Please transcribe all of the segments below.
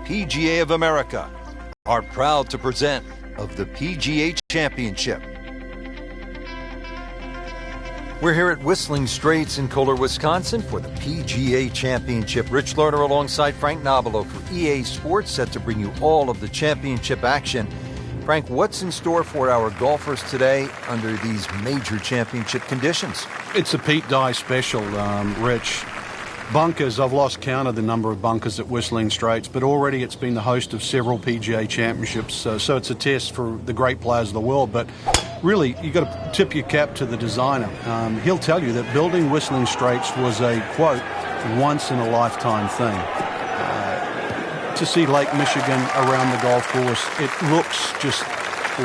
PGA of America are proud to present of the PGA Championship. We're here at Whistling Straits in Kohler, Wisconsin for the PGA Championship. Rich Lerner alongside Frank Nobilo for EA Sports, set to bring you all of the championship action. Frank, what's in store for our golfers today under these major championship conditions? It's a Pete Dye special, Rich. Bunkers, I've lost count of the number of bunkers at Whistling Straits, but already it's been the host of several PGA championships, so it's a test for the great players of the world. But really, you've got to tip your cap to the designer. He'll tell you that building Whistling Straits was a, quote, once-in-a-lifetime thing. To see Lake Michigan around the golf course, it looks just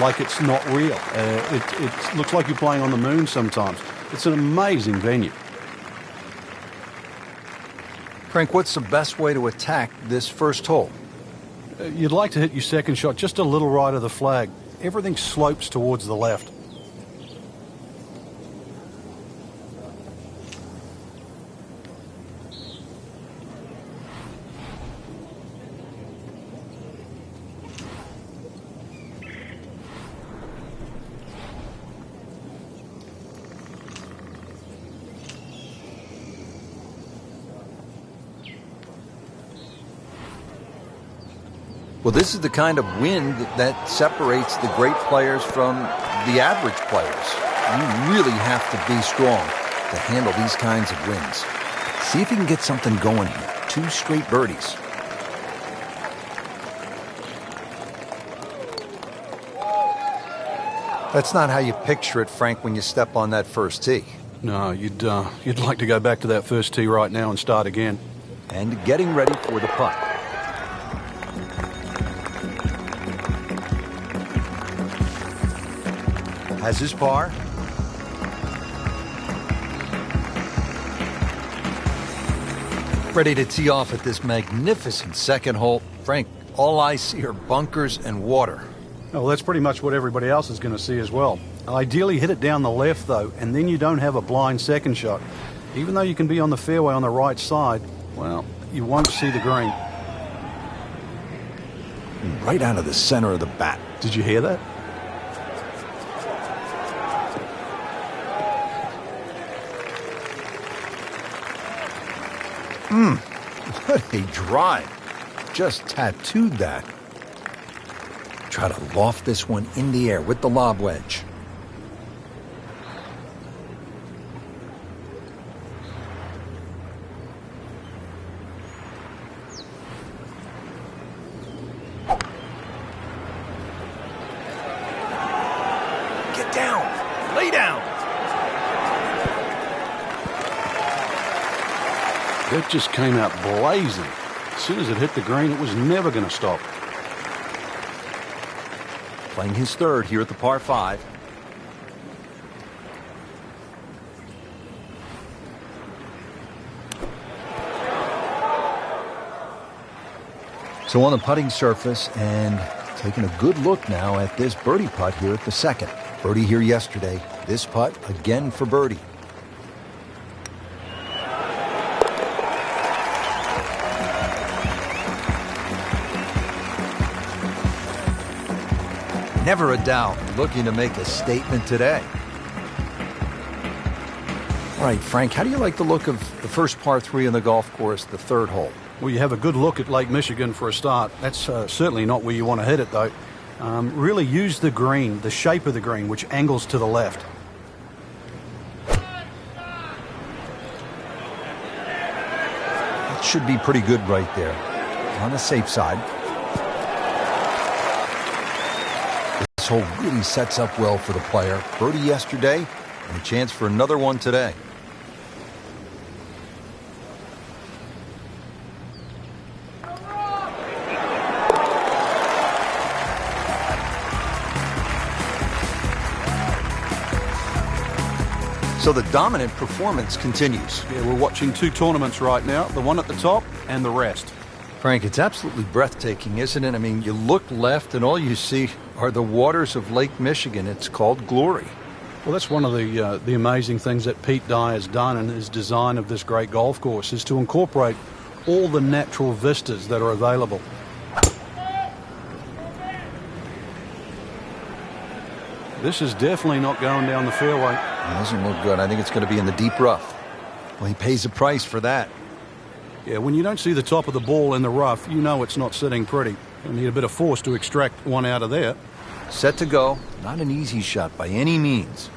like it's not real. It looks like you're playing on the moon sometimes. It's an amazing venue. Frank, what's the best way to attack this first hole? You'd like to hit your second shot just a little right of the flag. Everything slopes towards the left. Well, this is the kind of wind that separates the great players from the average players. You really have to be strong to handle these kinds of winds. See if you can get something going here. 2 straight birdies. That's not how you picture it, Frank, when you step on that first tee. No, you'd like to go back to that first tee right now and start again. And getting ready for the putt. Has his par. Ready to tee off at this magnificent second hole. Frank, all I see are bunkers and water. Well, that's pretty much what everybody else is going to see as well. Ideally, hit it down the left, though, and then you don't have a blind second shot. Even though you can be on the fairway on the right side, well, you won't see the green. Right out of the center of the bat. Did you hear that? What a drive. Just tattooed that. Try to loft this one in the air with the lob wedge. Get down. Lay down. It just came out blazing. As soon as it hit the green, it was never going to stop. Playing his third here at the par 5. So on the putting surface, and taking a good look now at this birdie putt here at the second. Birdie here yesterday. This putt again for birdie. Never a doubt, looking to make a statement today. All right, Frank, how do you like the look of the first par 3 on the golf course, the third hole? Well, you have a good look at Lake Michigan for a start. That's certainly not where you want to hit it, though. Really use the green, the shape of the green, which angles to the left. That should be pretty good right there. On the safe side. This hole really sets up well for the player. Birdie yesterday, and a chance for another one today. So the dominant performance continues. Yeah, we're watching 2 tournaments right now, the one at the top and the rest. Frank, it's absolutely breathtaking, isn't it? I mean, you look left and all you see are the waters of Lake Michigan. It's called glory. Well, that's one of the amazing things that Pete Dye has done in his design of this great golf course, is to incorporate all the natural vistas that are available. This is definitely not going down the fairway. It doesn't look good. I think it's going to be in the deep rough. Well, he pays a price for that. Yeah, when you don't see the top of the ball in the rough, you know it's not sitting pretty. You need a bit of force to extract one out of there. Set to go. Not an easy shot by any means.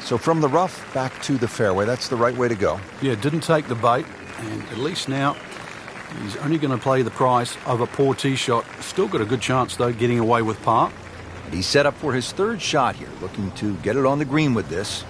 So from the rough back to the fairway, that's the right way to go. Yeah, didn't take the bait, and at least now he's only going to play the price of a poor tee shot. Still got a good chance, though, getting away with par. And he's set up for his third shot here, looking to get it on the green with this.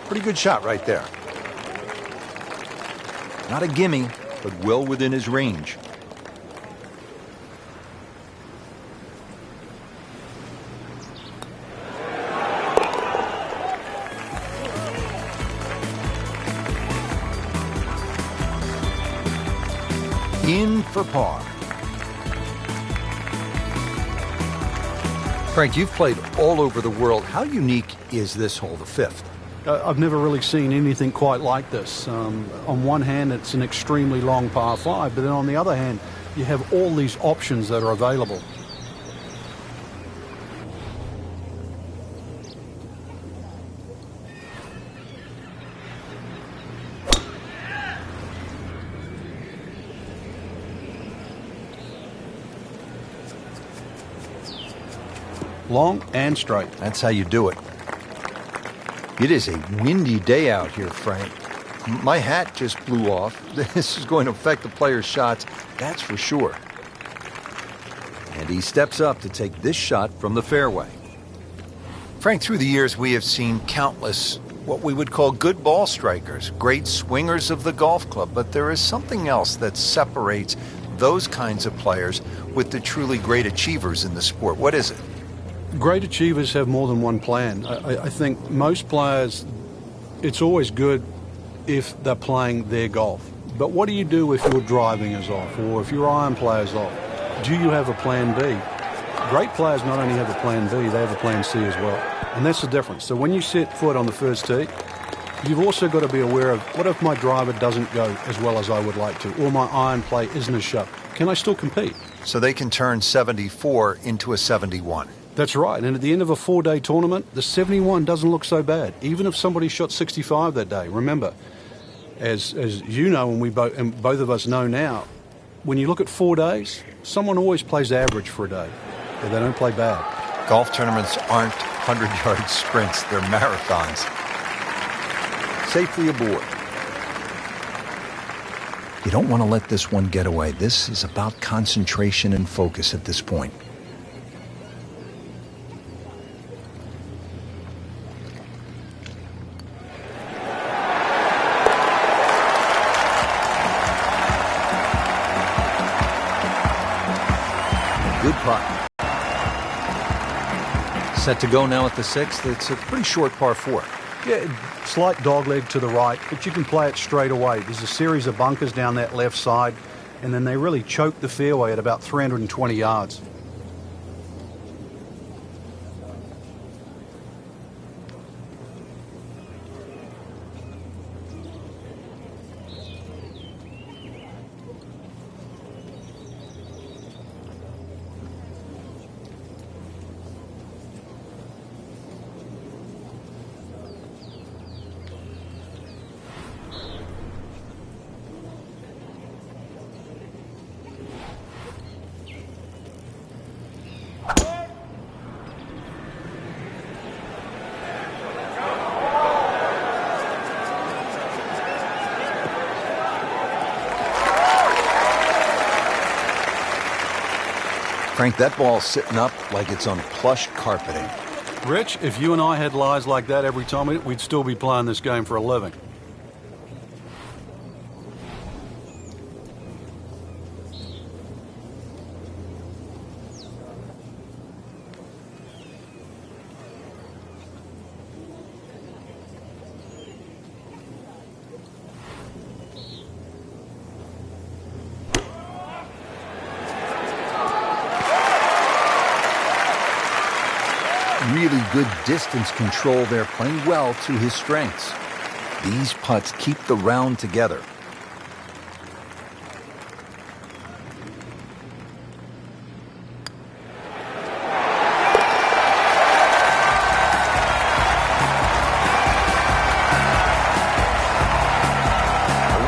Pretty good shot right there. Not a gimme, but well within his range. In for par. Frank, you've played all over the world. How unique is this hole, the fifth? I've never really seen anything quite like this. On one hand, it's an extremely long par 5, but then on the other hand, you have all these options that are available. Long and straight. That's how you do it. It is a windy day out here, Frank. My hat just blew off. This is going to affect the player's shots, that's for sure. And he steps up to take this shot from the fairway. Frank, through the years, we have seen countless what we would call good ball strikers, great swingers of the golf club, but there is something else that separates those kinds of players with the truly great achievers in the sport. What is it? Great achievers have more than one plan. I think most players, it's always good if they're playing their golf. But what do you do if your driving is off or if your iron play is off? Do you have a plan B? Great players not only have a plan B, they have a plan C as well. And that's the difference. So when you set foot on the first tee, you've also got to be aware of, what if my driver doesn't go as well as I would like to, or my iron play isn't as sharp? Can I still compete? So they can turn 74 into a 71. That's right, and at the end of a 4-day tournament, the 71 doesn't look so bad, even if somebody shot 65 that day. Remember, as you know, and both of us know now, when you look at 4 days, someone always plays average for a day, but they don't play bad. Golf tournaments aren't 100-yard sprints, they're marathons. Safely aboard. You don't want to let this one get away. This is about concentration and focus at this point. Good putt. Set to go now at the sixth. It's a pretty short par 4. Yeah, slight dogleg to the right, but you can play it straight away. There's a series of bunkers down that left side, and then they really choke the fairway at about 320 yards. Frank, that ball's sitting up like it's on plush carpeting. Rich, if you and I had lies like that every time, we'd still be playing this game for a living. Really good distance control there, playing well to his strengths. These putts keep the round together.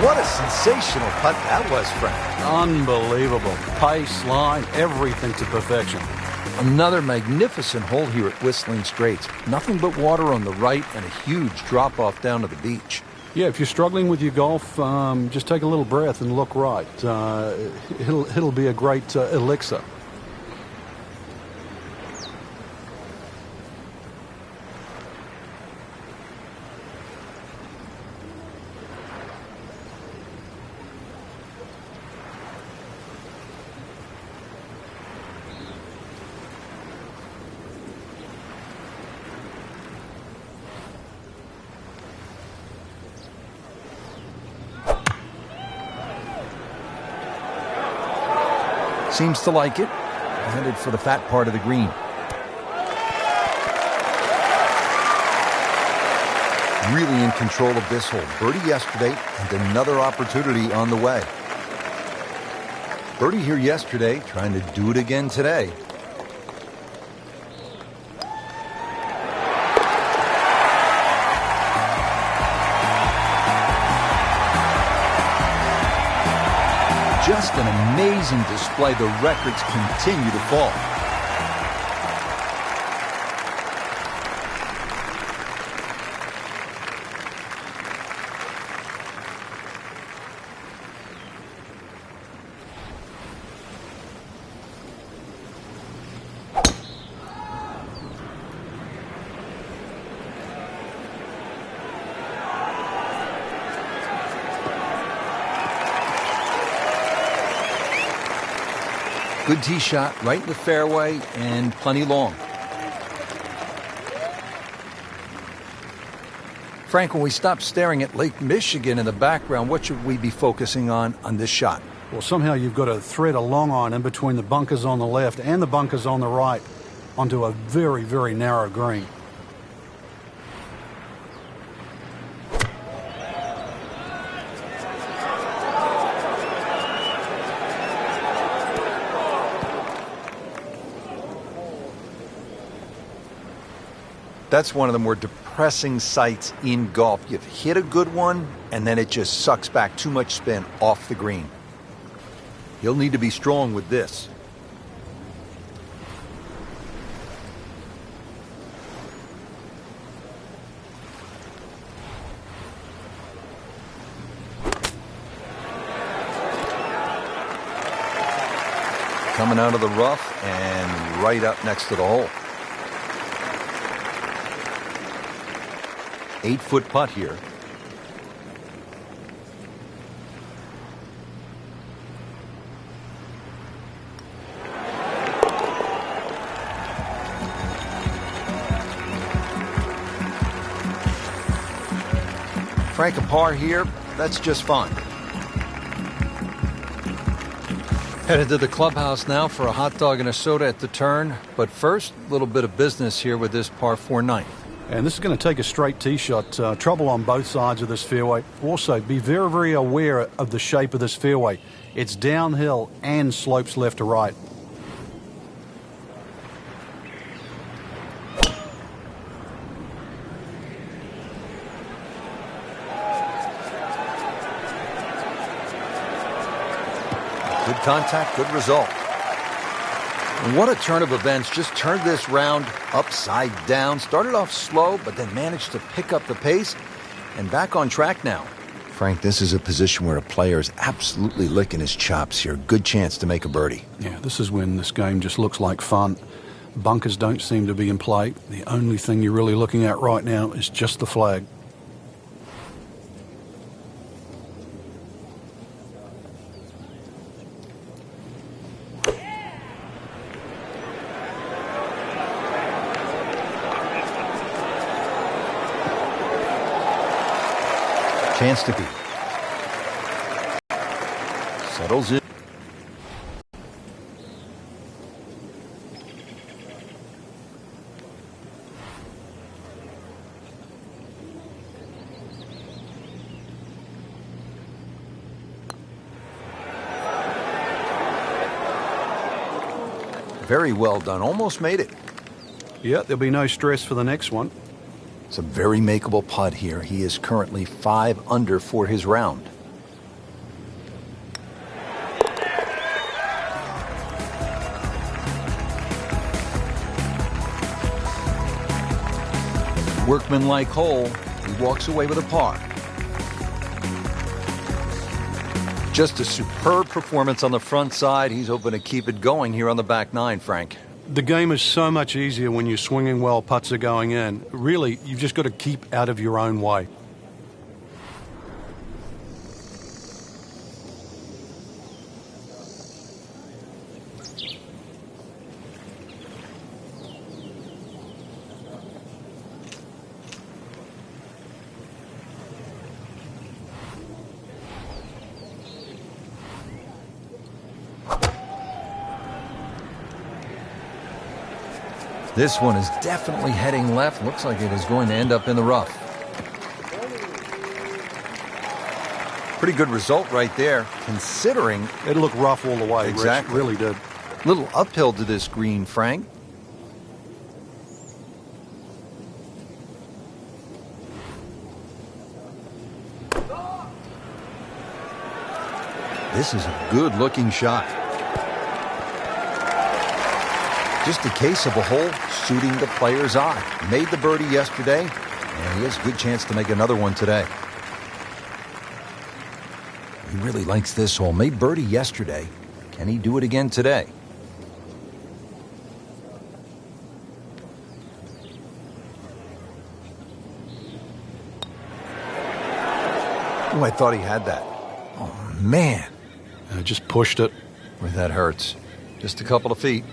What a sensational putt that was, Frank. Unbelievable. Pace, line, everything to perfection. Another magnificent hole here at Whistling Straits. Nothing but water on the right and a huge drop-off down to the beach. Yeah, if you're struggling with your golf, just take a little breath and look right. It'll be a great elixir. Seems to like it. Headed for the fat part of the green. Really in control of this hole. Birdie yesterday and another opportunity on the way. Birdie here yesterday, trying to do it again today. Just an amazing display. The records continue to fall. Good tee shot, right in the fairway, and plenty long. Frank, when we stop staring at Lake Michigan in the background, what should we be focusing on this shot? Well, somehow you've got to thread a long iron in between the bunkers on the left and the bunkers on the right onto a very, very narrow green. That's one of the more depressing sights in golf. You've hit a good one, and then it just sucks back too much spin off the green. He'll need to be strong with this. Coming out of the rough and right up next to the hole. 8-foot putt here. Frank, a par here, that's just fine. Headed to the clubhouse now for a hot dog and a soda at the turn. But first, a little bit of business here with this par 4 ninth. And this is going to take a straight tee shot. Trouble on both sides of this fairway. Also, be very, very aware of the shape of this fairway. It's downhill and slopes left to right. Good contact, good result. And what a turn of events. Just turned this round upside down. Started off slow, but then managed to pick up the pace and back on track now. Frank, this is a position where a player is absolutely licking his chops here. Good chance to make a birdie. Yeah, this is when this game just looks like fun. Bunkers don't seem to be in play. The only thing you're really looking at right now is just the flag. Chance to beat. Settles in. Very well done. Almost made it. Yeah, there'll be no stress for the next one. It's a very makeable putt here. He is currently 5 under for his round. Workmanlike hole. He walks away with a par. Just a superb performance on the front side. He's hoping to keep it going here on the back nine, Frank. The game is so much easier when you're swinging well, putts are going in. Really, you've just got to keep out of your own way. This one is definitely heading left. Looks like it is going to end up in the rough. Pretty good result right there, considering It looked rough all the way. Exactly. Rich, really did. little uphill to this green, Frank. This is a good-looking shot. Just a case of a hole suiting the player's eye. Made the birdie yesterday, and he has a good chance to make another one today. He really likes this hole. Made birdie yesterday. Can he do it again today? Oh, I thought he had that. Oh, man. Just pushed it. Boy, that hurts. Just a couple of feet.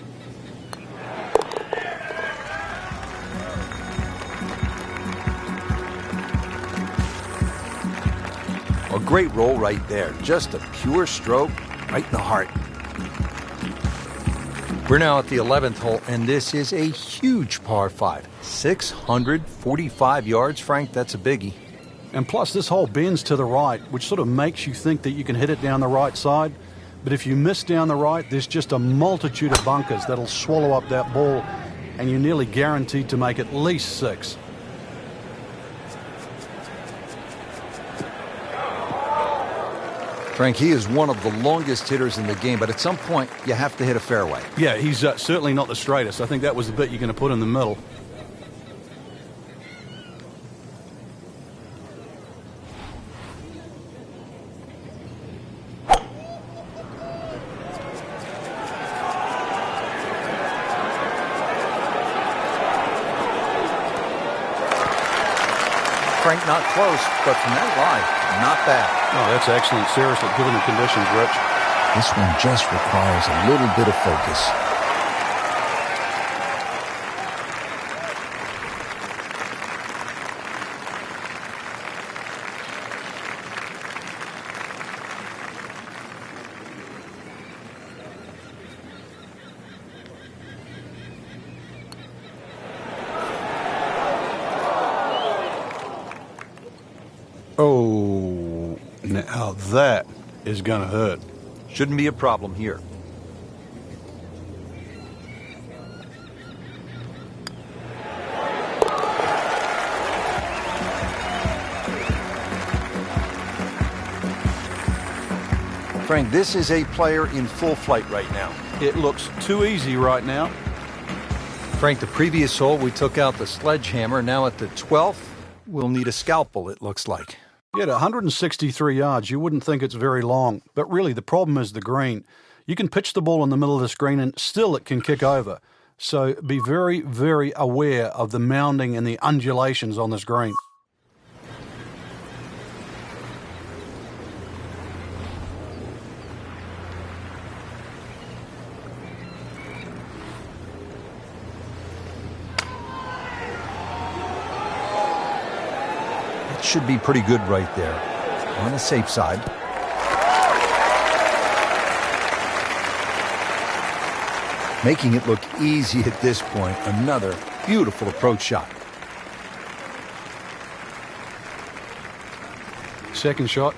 A great roll right there. Just a pure stroke right in the heart. We're now at the 11th hole, and this is a huge par 5. 645 yards, Frank. That's a biggie. And plus, this hole bends to the right, which sort of makes you think that you can hit it down the right side. But if you miss down the right, there's just a multitude of bunkers that'll swallow up that ball, and you're nearly guaranteed to make at least 6. Frank, he is one of the longest hitters in the game, but at some point, you have to hit a fairway. Yeah, he's certainly not the straightest. I think that was the bit you're going to put in the middle. Frank, not close, but from that line, not bad. Oh, that's excellent. Seriously, given the conditions, Rich. This one just requires a little bit of focus. Oh, now that is going to hurt. Shouldn't be a problem here. Frank, this is a player in full flight right now. It looks too easy right now. Frank, the previous hole we took out the sledgehammer. Now at the 12th, we'll need a scalpel, it looks like. Yeah, at 163 yards, you wouldn't think it's very long, but really the problem is the green. You can pitch the ball in the middle of this green and still it can kick over. So be very, very aware of the mounding and the undulations on this green. It should be pretty good right there. On the safe side. Making it look easy at this point. Another beautiful approach shot. Second shot.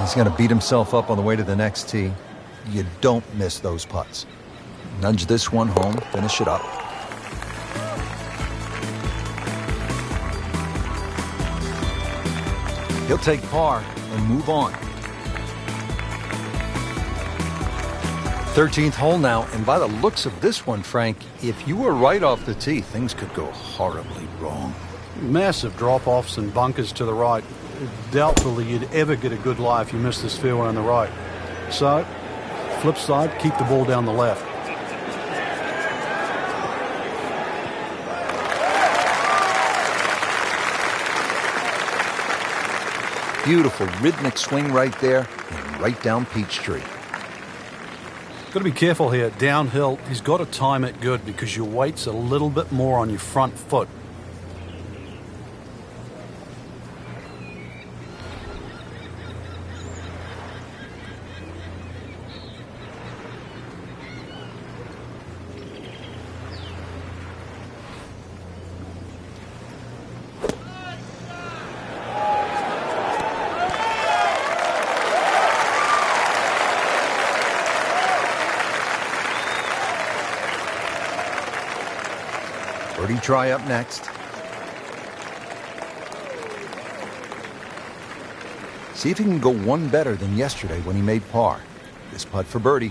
He's going to beat himself up on the way to the next tee. You don't miss those putts. Nudge this one home, finish it up. He'll take par and move on. 13th hole now, and by the looks of this one, Frank, if you were right off the tee, things could go horribly wrong. Massive drop-offs and bunkers to the right. Doubtfully you'd ever get a good lie if you missed this fairway on the right. So, flip side, keep the ball down the left. Beautiful rhythmic swing right there and right down Peachtree. Got to be careful here. Downhill, he's got to time it good because your weight's a little bit more on your front foot. Birdie try up next. See if he can go one better than yesterday when he made par. This putt for birdie.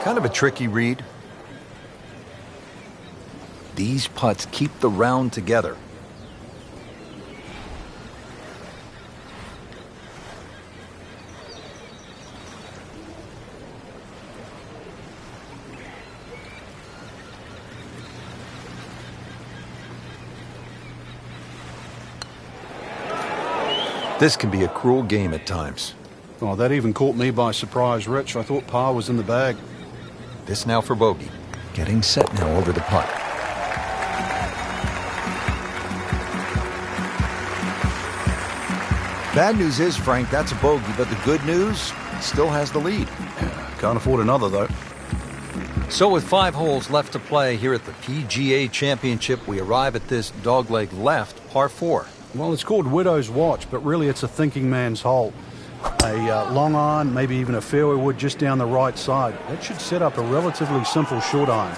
Kind of a tricky read. These putts keep the round together. This can be a cruel game at times. Oh, that even caught me by surprise, Rich. I thought par was in the bag. This now for bogey. Getting set now over the putt. Bad news is, Frank, that's a bogey, but the good news, he still has the lead. Can't afford another, though. So with 5 holes left to play here at the PGA Championship, we arrive at this dogleg left, par 4. Well, it's called Widow's Watch, but really it's a thinking man's hole. A long iron, maybe even a fairway wood just down the right side. That should set up a relatively simple short iron.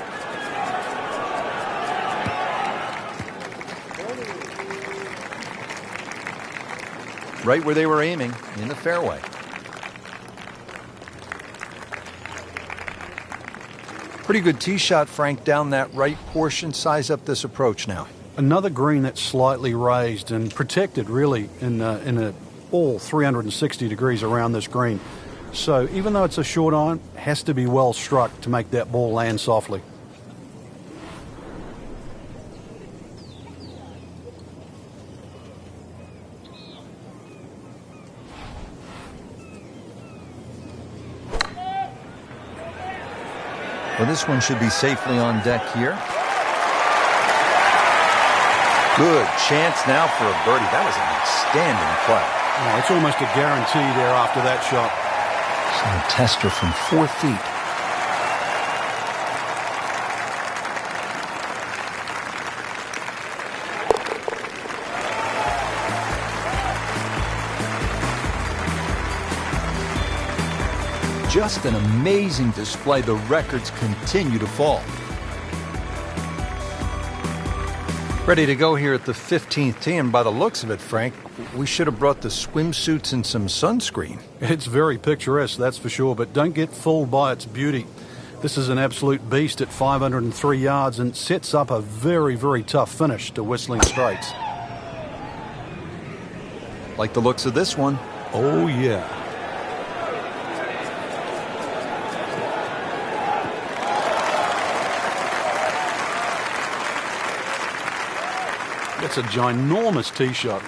Right where they were aiming, in the fairway. Pretty good tee shot, Frank, down that right portion. Size up this approach now. Another green that's slightly raised and protected, really, in all 360 degrees around this green. So even though it's a short iron, it has to be well struck to make that ball land softly. Well, this one should be safely on deck here. Good chance now for a birdie. That was an outstanding play. Oh, it's almost a guarantee there after that shot. So a tester from 4 feet. just an amazing display. The records continue to fall. Ready to go here at the 15th tee, and by the looks of it, Frank, we should have brought the swimsuits and some sunscreen. It's very picturesque, that's for sure, but don't get fooled by its beauty. This is an absolute beast at 503 yards and sets up a very, very tough finish to Whistling Straits. Like the looks of this one. Oh, yeah. That's a ginormous tee shot.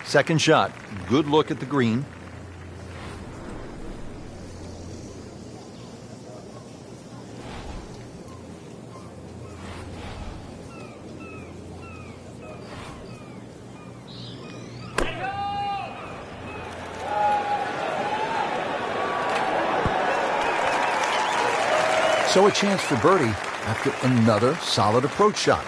Second shot. Good look at the green. So a chance for birdie after another solid approach shot.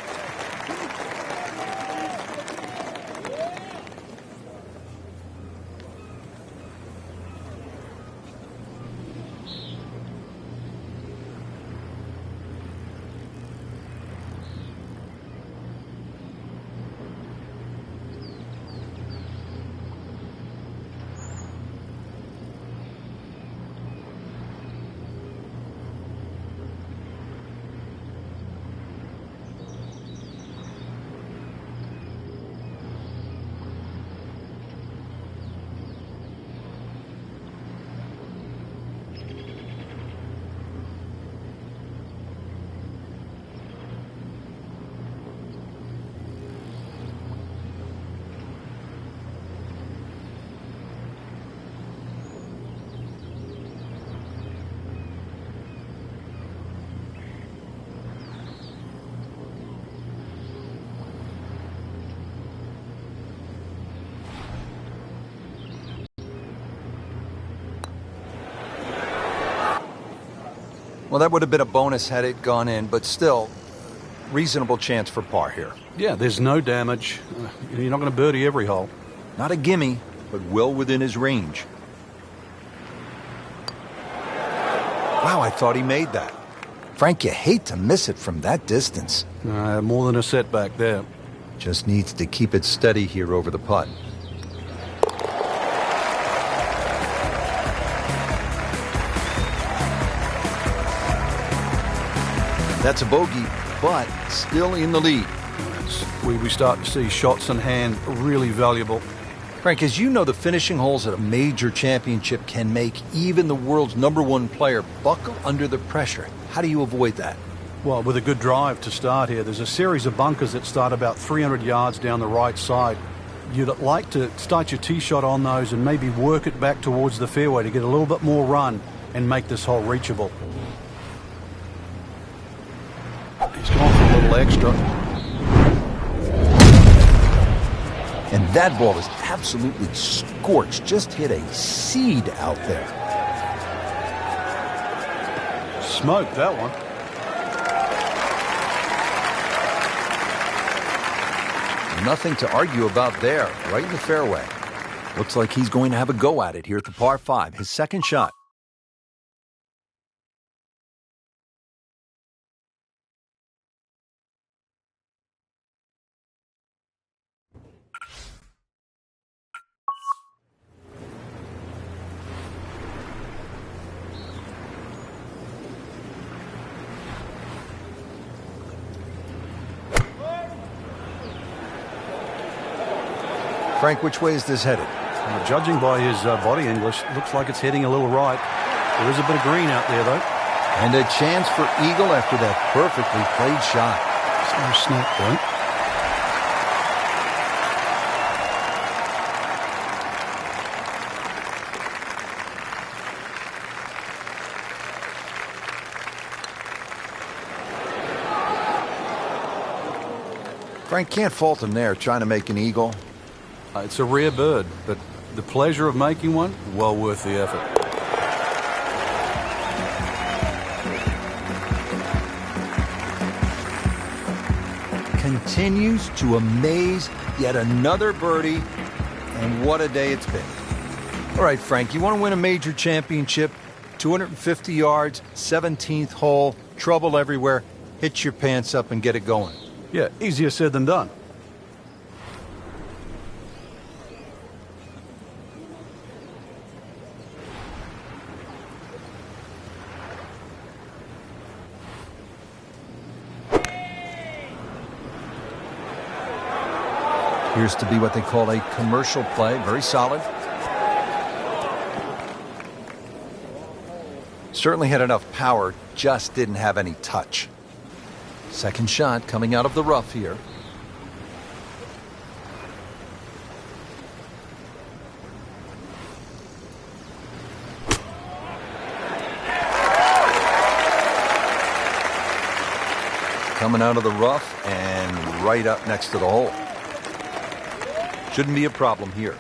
Well, that would have been a bonus had it gone in, but still, reasonable chance for par here. Yeah, there's no damage. You're not going to birdie every hole. Not a gimme, but well within his range. Wow, I thought he made that. Frank, you hate to miss it from that distance. More than a setback there. Just needs to keep it steady here over the putt. That's a bogey, but still in the lead. We start to see shots in hand really valuable. Frank, as you know, the finishing holes at a major championship can make even the world's #1 player buckle under the pressure. How do you avoid that? Well, with a good drive to start here, there's a series of bunkers that start about 300 yards down the right side. You'd like to start your tee shot on those and maybe work it back towards the fairway to get a little bit more run and make this hole reachable. He's gone for a little extra. And that ball is absolutely scorched. Just hit a seed out there. Smoked that one. Nothing to argue about there, right in the fairway. Looks like he's going to have a go at it here at the par 5, his second shot. Frank, which way is this headed? Judging by his body English, looks like it's heading a little right. There is a bit of green out there, though. And a chance for eagle after that perfectly played shot. It's no snap point. Frank, can't fault him there, trying to make an eagle. It's a rare bird, but the pleasure of making one, well worth the effort. Continues to amaze, yet another birdie, and what a day it's been. All right, Frank, you want to win a major championship? 250 yards, 17th hole, trouble everywhere. Hitch your pants up and get it going. Yeah, easier said than done. Appears to be what they call a commercial play. Very solid. Certainly had enough power, just didn't have any touch. Second shot coming out of the rough here. Coming out of the rough and right up next to the hole. Shouldn't be a problem here.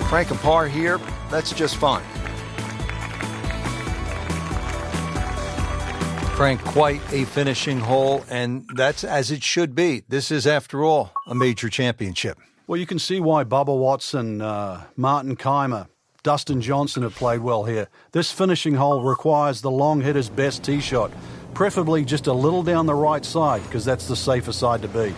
Frank, a par here, that's just fine. Frank, quite a finishing hole, and that's as it should be. This is, after all, a major championship. Well, you can see why Bubba Watson, Martin Keimer, Dustin Johnson have played well here. This finishing hole requires the long hitter's best tee shot, preferably just a little down the right side, because that's the safer side to be.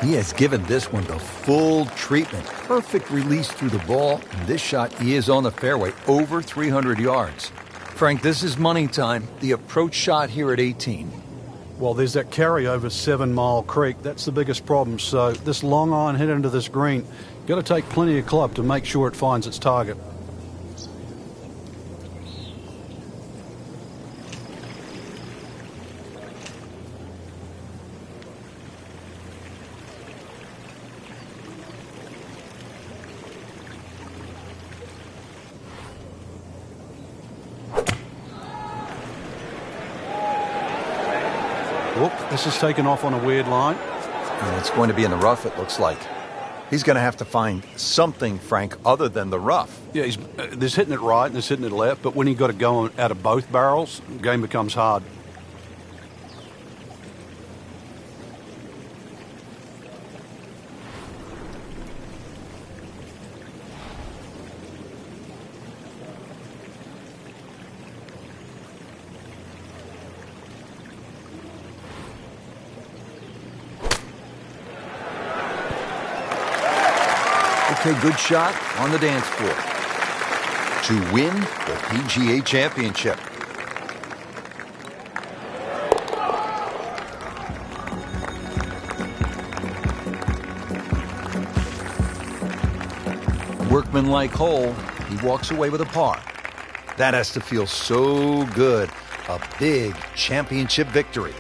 He has given this one the full treatment. Perfect release through the ball. And this shot, he is on the fairway, over 300 yards. Frank, this is money time. The approach shot here at 18. Well, there's that carry over 7 Mile Creek. That's the biggest problem. So this long iron hit into this green, got to take plenty of club to make sure it finds its target. Whoop, this is taken off on a weird line. And it's going to be in the rough, it looks like. He's going to have to find something, Frank, other than the rough. Yeah, there's hitting it right and there's hitting it left, but when you've got to go out of both barrels, the game becomes hard. Okay, good shot on the dance floor to win the PGA Championship. Workmanlike hole, he walks away with a par. That has to feel so good. A big championship victory.